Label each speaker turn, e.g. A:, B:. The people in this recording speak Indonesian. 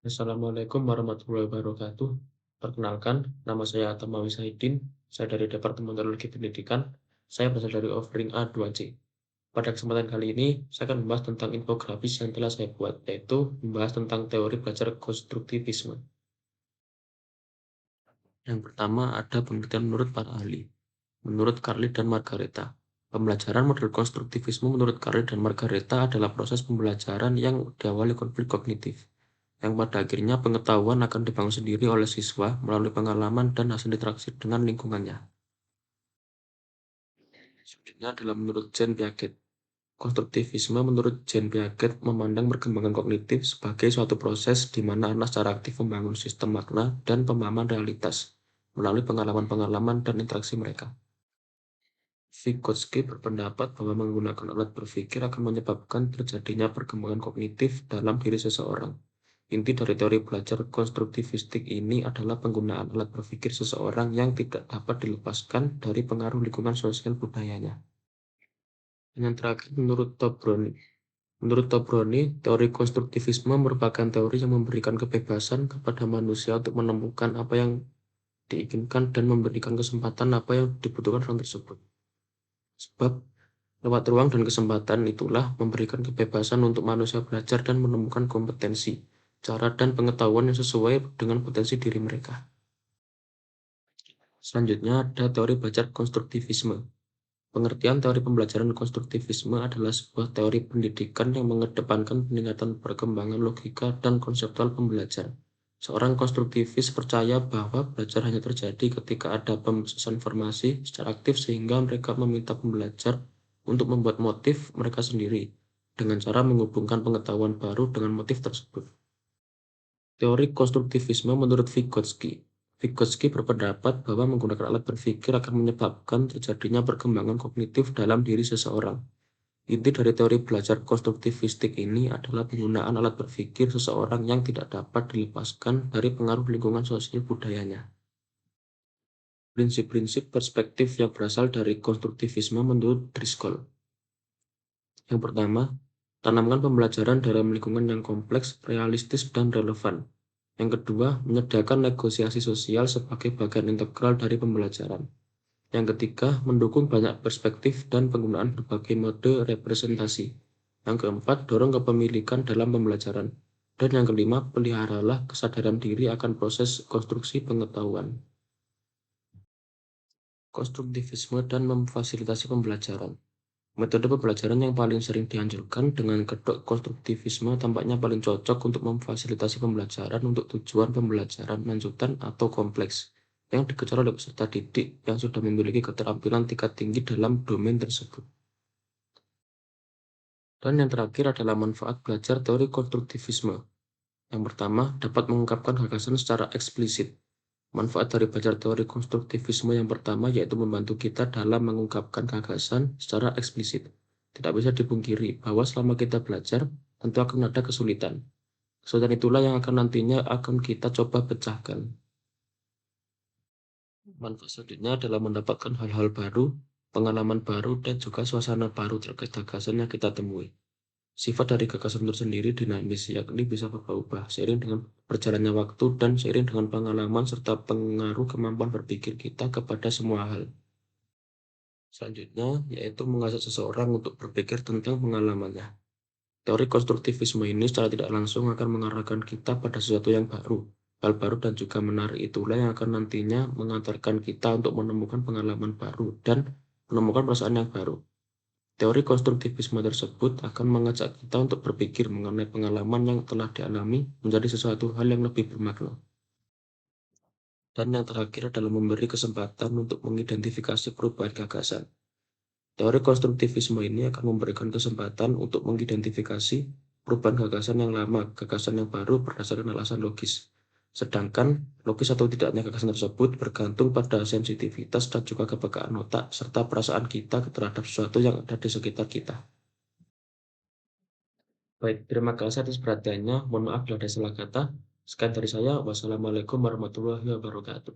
A: Assalamualaikum warahmatullahi wabarakatuh. Perkenalkan, nama saya Atamawi Sahidin. Saya dari Departemen Teknologi Pendidikan. Saya berasal dari Offering A2C. Pada kesempatan kali ini, saya akan membahas tentang infografis yang telah saya buat, yaitu membahas tentang teori belajar konstruktivisme. Yang pertama ada penelitian menurut para ahli. Menurut Carly dan Margareta, pembelajaran model konstruktivisme menurut Carly dan Margareta adalah proses pembelajaran yang diawali konflik kognitif, yang pada akhirnya pengetahuan akan dibangun sendiri oleh siswa melalui pengalaman dan hasil interaksi dengan lingkungannya. Selanjutnya adalah menurut Jean Piaget. Konstruktivisme menurut Jean Piaget memandang perkembangan kognitif sebagai suatu proses di mana anak secara aktif membangun sistem makna dan pemahaman realitas melalui pengalaman-pengalaman dan interaksi mereka. Vygotsky berpendapat bahwa menggunakan alat berpikir akan menyebabkan terjadinya perkembangan kognitif dalam diri seseorang. Inti dari teori belajar konstruktivistik ini adalah penggunaan alat berpikir seseorang yang tidak dapat dilepaskan dari pengaruh lingkungan sosial budayanya. Dan yang terakhir, menurut Tobroni, teori konstruktivisme merupakan teori yang memberikan kebebasan kepada manusia untuk menemukan apa yang diinginkan dan memberikan kesempatan apa yang dibutuhkan orang tersebut. Sebab lewat ruang dan kesempatan itulah memberikan kebebasan untuk manusia belajar dan menemukan kompetensi, cara dan pengetahuan yang sesuai dengan potensi diri mereka. Selanjutnya ada teori belajar konstruktivisme. Pengertian teori pembelajaran konstruktivisme adalah sebuah teori pendidikan yang mengedepankan peningkatan perkembangan logika dan konseptual pembelajar. Seorang konstruktivis percaya bahwa belajar hanya terjadi ketika ada pemrosesan informasi secara aktif sehingga mereka meminta pembelajar untuk membuat motif mereka sendiri dengan cara menghubungkan pengetahuan baru dengan motif tersebut. Teori konstruktivisme menurut Vygotsky. Vygotsky berpendapat bahwa menggunakan alat berpikir akan menyebabkan terjadinya perkembangan kognitif dalam diri seseorang. Inti dari teori belajar konstruktivistik ini adalah penggunaan alat berpikir seseorang yang tidak dapat dilepaskan dari pengaruh lingkungan sosial budayanya. Prinsip-prinsip perspektif yang berasal dari konstruktivisme menurut Driscoll. Yang pertama, tanamkan pembelajaran dalam lingkungan yang kompleks, realistis, dan relevan. Yang kedua, menyediakan negosiasi sosial sebagai bagian integral dari pembelajaran. Yang ketiga, mendukung banyak perspektif dan penggunaan berbagai mode representasi. Yang keempat, dorong kepemilikan dalam pembelajaran. Dan yang kelima, peliharalah kesadaran diri akan proses konstruksi pengetahuan. Konstruktivisme dan memfasilitasi pembelajaran. Metode pembelajaran yang paling sering dianjurkan dengan kedok konstruktivisme tampaknya paling cocok untuk memfasilitasi pembelajaran untuk tujuan pembelajaran lanjutan atau kompleks yang dikejar oleh peserta didik yang sudah memiliki keterampilan tingkat tinggi dalam domain tersebut. Dan yang terakhir adalah manfaat belajar teori konstruktivisme. Yang pertama, dapat mengungkapkan gagasan secara eksplisit. Manfaat dari belajar teori konstruktivisme yang pertama yaitu membantu kita dalam mengungkapkan gagasan secara eksplisit. Tidak bisa dipungkiri bahwa selama kita belajar, tentu akan ada kesulitan. Kesulitan itulah yang akan nantinya akan kita coba pecahkan. Manfaat selanjutnya adalah mendapatkan hal-hal baru, pengalaman baru, dan juga suasana baru terkait gagasan yang kita temui. Sifat dari gagasan tersendiri dinamis, yakni bisa berubah-ubah seiring dengan berjalannya waktu dan seiring dengan pengalaman serta pengaruh kemampuan berpikir kita kepada semua hal. Selanjutnya, yaitu mengajak seseorang untuk berpikir tentang pengalamannya. Teori konstruktivisme ini secara tidak langsung akan mengarahkan kita pada sesuatu yang baru. Hal baru dan juga menarik itulah yang akan nantinya mengantarkan kita untuk menemukan pengalaman baru dan menemukan perasaan yang baru. Teori konstruktivisme tersebut akan mengajak kita untuk berpikir mengenai pengalaman yang telah dialami menjadi sesuatu hal yang lebih bermakna. Dan yang terakhir adalah memberi kesempatan untuk mengidentifikasi perubahan gagasan. Teori konstruktivisme ini akan memberikan kesempatan untuk mengidentifikasi perubahan gagasan yang lama, gagasan yang baru berdasarkan alasan logis. Sedangkan logis atau tidaknya gagasan tersebut bergantung pada sensitivitas dan juga kepekaan otak serta perasaan kita terhadap sesuatu yang ada di sekitar kita. Baik, terima kasih atas perhatiannya. Mohon maaf bila ada salah kata. Sekian dari saya. Wassalamualaikum warahmatullahi wabarakatuh.